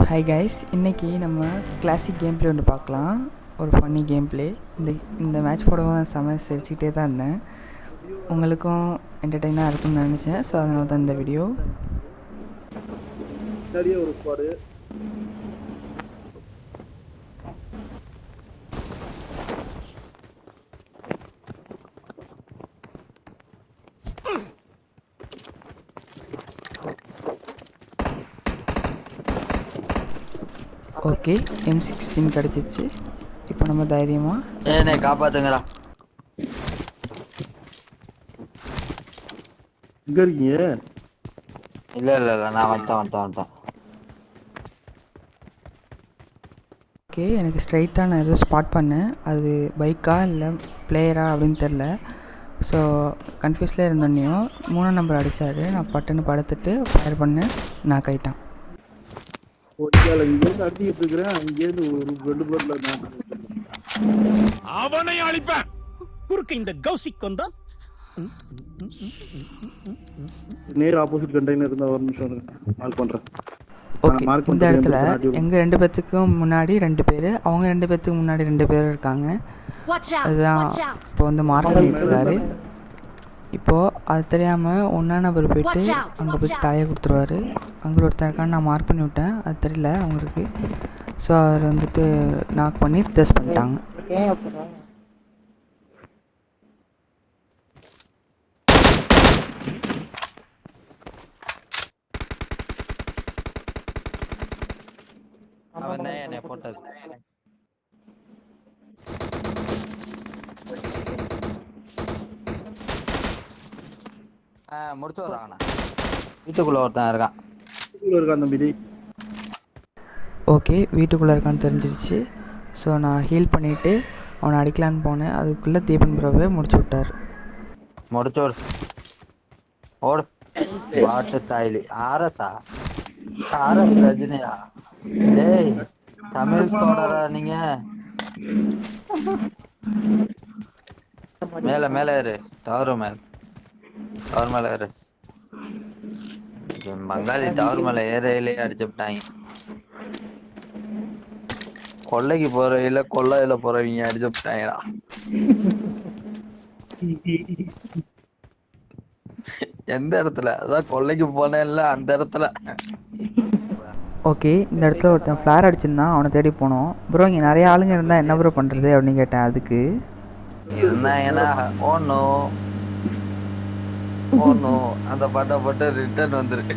Hi guys, இன்றைக்கி நம்ம classic game play ஒன்று பார்க்கலாம். ஒரு ஃபன்னி கேம் ப்ளே. இந்த மேட்ச் போடும்போது செம சிரிச்சுக்கிட்டே தான் இருந்தேன். உங்களுக்கும் என்டர்டெயினாக இருக்கும்னு நினச்சேன். ஸோ அதனால தான் இந்த வீடியோ. ஒரு ஸ்குவாடு ஓகே, M16 கிடச்சிச்சு. இப்போ நம்ம தைரியமாக என்னை காப்பாத்துங்கடா. எங்க இருக்கீங்க? இல்ல நான் வந்துட்டேன். ஓகே, எனக்கு ஸ்ட்ரைட்டாக நான் ஏதோ ஸ்பாட் பண்ணேன். அது பைக்கா இல்லை பிளேயரா அப்படின்னு தெரில. ஸோ கன்ஃபியூஸில் இருந்தோன்னையும் 3 நம்பர் அடித்தார். நான் பட்டுன்னு படுத்துட்டு ஃபயர் பண்ணேன், நான் கைட்டான். இங்கேருந்து அடிச்சுக்கிட்டு இருக்கிறேன். இங்கேருந்து ஒரு 2 பேர்ல அவனை அழிப்பேன். குறுக்கு இந்த கௌசிக் கொண்டா நேர் ஆப்போசிட் கண்டெய்னர் இருந்தா ஒரு நிமிஷம் மார்க் பண்றேன். ஓகே, இந்த இடத்துல எங்கள் 2 பேர்த்துக்கும் முன்னாடி 2 பேர், அவங்க 2 பேர்த்துக்கு முன்னாடி 2 பேர் இருக்காங்க. அதுதான் இப்போ வந்து மார்க் பண்ணிட்டு இருக்காரு. இப்போது அது தெரியாமல் ஒன்றா நபர் போயிட்டு அங்கே போய் தலையை கொடுத்துருவாரு. அங்கே ஒருத்தன் இருக்கான்னு நான் மார்க் பண்ணி விட்டேன், அது தெரியல அவங்களுக்கு. ஸோ அவர் வந்துட்டு நாக் பண்ணி டெஸ்ட் பண்ணிட்டாங்க. அவன் தான் என்னை போட்டது. முடிச்சு வராங்கண்ணா. வீட்டுக்குள்ள ஒருத்தன் இருக்கான். தம்பி. ஓகே, வீட்டுக்குள்ளே இருக்கான்னு தெரிஞ்சிருச்சு. ஸோ நான் ஹீல் பண்ணிவிட்டு அவனை அடிக்கலான்னு போனேன். அதுக்குள்ளே தீபன் ப்ரோவே முடிச்சு விட்டார். முடிச்சோடு ஓடு. வாட்டு தாயிலி ஆர்எஸ்ஆ ஆர்எஸ் ரஜினியா? டேய் தமிழ் ஸ்குவாடரா நீங்க? மேல ஏறு. டவர் மேல ஏறு. பங்காளி டவர் மேல ஏறையிலே அடிச்சுட்டாங்க. கொள்ளைக்கு போறவில கொள்ளையில போறவங்க அடிச்சுட்டாங்கடா. எந்த இடத்துல? அதான் கொள்ளைக்கு போனேன்ல அந்த இடத்துல. ஓகே, இந்த இடத்துல ஒருத்தன் ஃப்ளார் அடிச்சிருந்தான், அவனை தேடி போனோம். ப்ரோ இங்கே நிறைய ஆளுங்க இருந்தால் என்ன ப்ரோ பண்ணுறது அப்படின்னு கேட்டேன். அதுக்கு இருந்தாங்கன்னா ஓனோ அந்த பாட்டை போட்டு ரிட்டர்ன் வந்திருக்கு.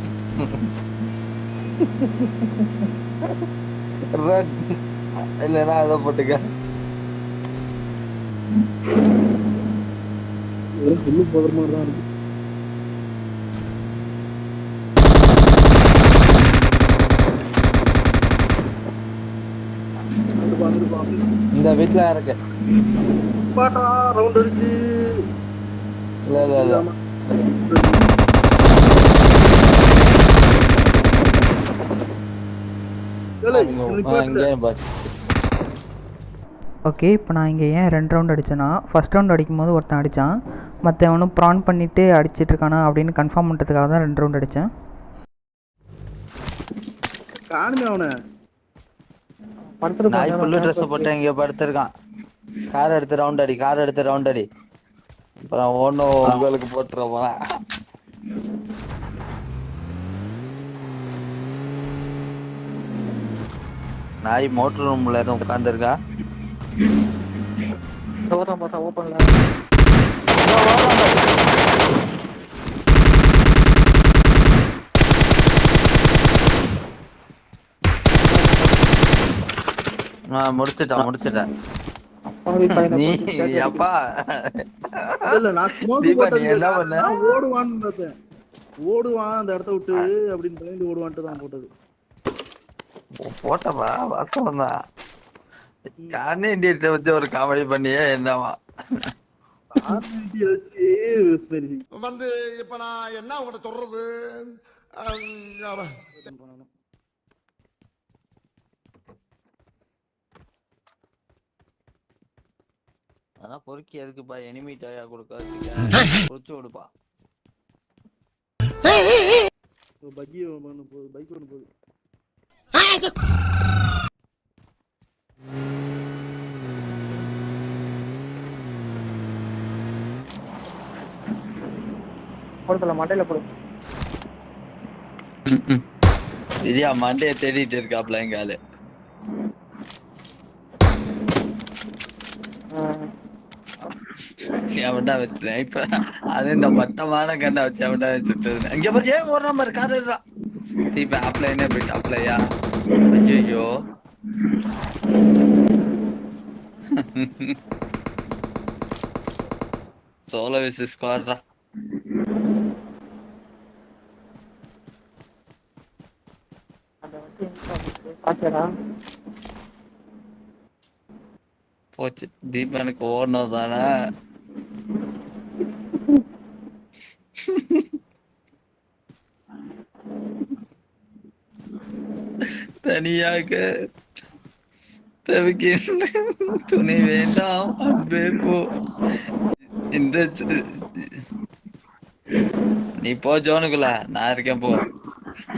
இல்லைன்னா அதை போட்டுக்க. போகிற மாதிரி தான் இருக்கு. இந்த வீட்டுல இருக்கு. ரவுண்ட் அடிச்சு இல்ல ஓகே, இப்போ நான் இங்கே ஏன் 2 ரவுண்ட் அடித்தேன்னா, ஃபஸ்ட் ரவுண்ட் அடிக்கும் போது ஒருத்தன் அடித்தான், மற்றவனும் ப்ரான் பண்ணிவிட்டு அடிச்சிட்ருக்கானா அப்படின்னு கன்ஃபார்ம் பண்ணுறதுக்காக தான் 2 ரவுண்ட் அடித்தேன். காணுங்க அவனை. நாய் புல்லு ட்ரெஸ் போட்டு இங்க படுத்திருக்கான். கார் எடுத்து ரவுண்ட் அடி. அப்புறம் ஒன்னும் உங்களுக்கு போட்டுருவோம். நாய் மோட்டர் ரூம்ல எதுவும் உட்காந்துருக்கா? முடிச்சிட்டேன். நீ அப்பா இல்ல நான் ஸ்மோக் போட்டது என்ன பண்ண? ஓடுவான் அந்த இடத்த விட்டு அப்படின்னு பயந்து ஓடுவான்ட்டு தான் போட்டது. போட்டப்பா வாஸ்தவம் தான். யாருனே இந்தியத்தை வச்சு ஒரு காமெடி பண்ணியே என்னவா வந்து இப்ப நான் என்ன உங்கள்ட்ட சொல்றது? அதான் பொறுக்கி எதுக்குப்பா எனிமி டயா கொடுக்க பொறிச்சு விடுப்பா. பைக் ஒன்று போகுது. போடுதல மண்டையில போடு. சரியா மண்டைய தேடிட்டு இருக்காப்ல எங்க ஆளு. எவன்டா வச்சுட்டேன் இப்ப அது இந்த மட்டமான கண்ணை வச்சு எவன்டா வச்சுட்டு இங்க போய் ஒரு நம்பர் கார் இருக்கான். இப்ப ஆப்லைனே போயிட்டாப்லையா. ஐயோ சோலோ விஸ் ஸ்குவாட்ரா. போச்சு தீபனுக்கு ஓடணும் தானே. தனியாக தவிக்கின்ற துணை வேண்டாம் அன்பே போ. இந்த நீ போ ஜோனுக்குள்ள நான் இருக்கேன் போ.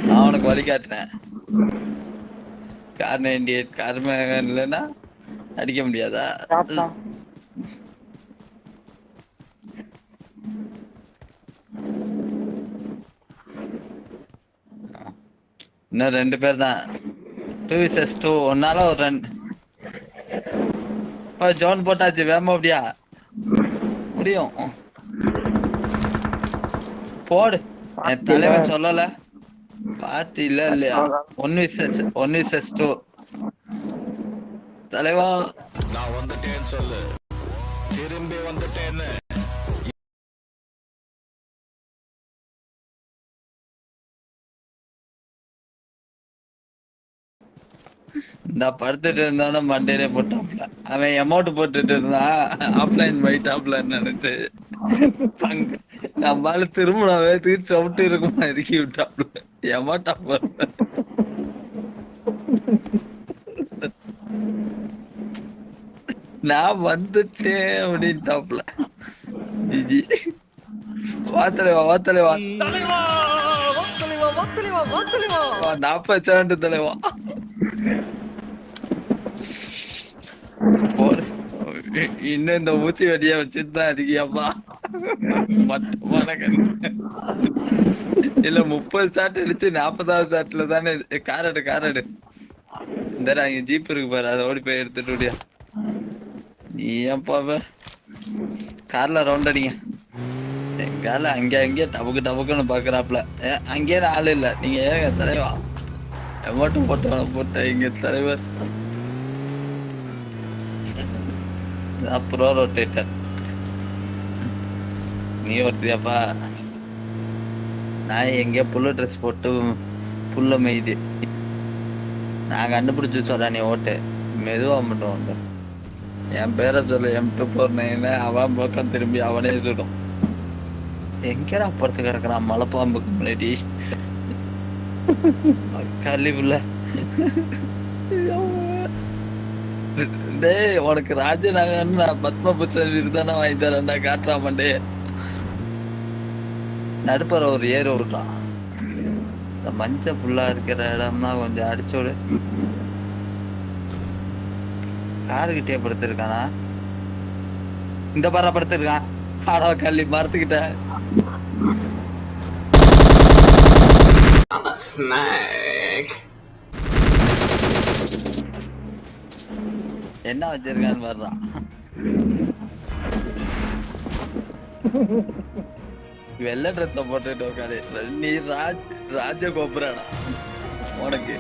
நான் உனக்கு வழி காட்டினேன். கார் 98 கார் இல்லைன்னா அடிக்க முடியாதா? இன்னும் 2 பேர் தான். 2 vs 2 ஒன்னால ஒரு 2 ஜோன் போட்டாச்சு. வேமா அப்படியா முடியும் போடு. என் தலைவன் சொல்லல பாத்து இல்ல இல்லையா? 1 vs 2 தலைவா நான் வந்துட்டேன்னு சொல்லு. திரும்பி வந்துட்டேன்னு. இந்த படுத்துட்டு இருந்தாலும் மண்டையிலே போட்டாப்ல. அவன் அமௌண்ட் போட்டுட்டு இருந்தான். ஆஃப்லைன் போயிட்டாப்ல நினைச்சு நம்மளால திரும்பினாவே தீர்ச்சி அவுட்டு இருக்குமா இறக்கி விட்டாப்ல. எமாட்டா போற நான் வந்துட்டேன் அப்படின்ட்டாப்ல. ஜிஜி வாத்தலைவா வாத்தலைவா 40 செகண்ட் தலைவா போடு. இன்னும் இந்த ஊசி வெடியா வச்சுதான் இருக்கியாப்பா. மட்டமான கண்ணு இல்ல 30 ஷாட் அடிச்சு 40வது ஷாட்ல தானே. காரடு இந்த அங்க ஜீப் இருக்கு பாரு, அதை ஓடி போய் எடுத்துட்டு ஓடியா. நீ ஏன்ப்பா கார்ல ரவுண்ட் அடிங்க. எங்கால அங்கே டபுக்குன்னு பாக்குறாப்ல. அங்கேயே ஆள் இல்ல. நீங்க ஏங்க தலைவா அமௌண்ட் போட்ட இங்க தலைவர் ப்ரோ ரொட்டேட்டர். நீ ஒருத்தியாப்பா. நான் எங்கேயோ புல்ல ட்ரெஸ் போட்டு புல்ல மெய்து நான் கண்டுபிடிச்சு சொல்றேன். நீ ஓட்டு மெதுவா மட்டும் உண்டு. என் பேரை சொல்ல M249 அவன் பக்கம் திரும்பி அவனே சுடும். எங்கடா படுத்து கிடக்குறான் மலைப்பாம்புக்கு முன்னாடி கழிவுல. டேய் உனக்கு ராஜநாகன் பத்மபூஷன் விருதானே வாங்கி தரேன்டா. காட்டுறா மண்டே நடுப்பற ஒரு ஏறு விடுறான். இந்த மஞ்ச புல்லா இருக்கிற இடம்னா கொஞ்சம் அடிச்சோடு. காருகிட்டே படுத்திருக்கானா? இந்த பாரா படுத்திருக்கான். ஆடா கள்ளி மரத்துக்கிட்ட. என்ன வச்சிருக்கான்னு வர்றான். வெள்ளை ட்ரெஸ் போட்டுட்டு உட்காரு. நீ ராஜகோபுரானா உனக்கு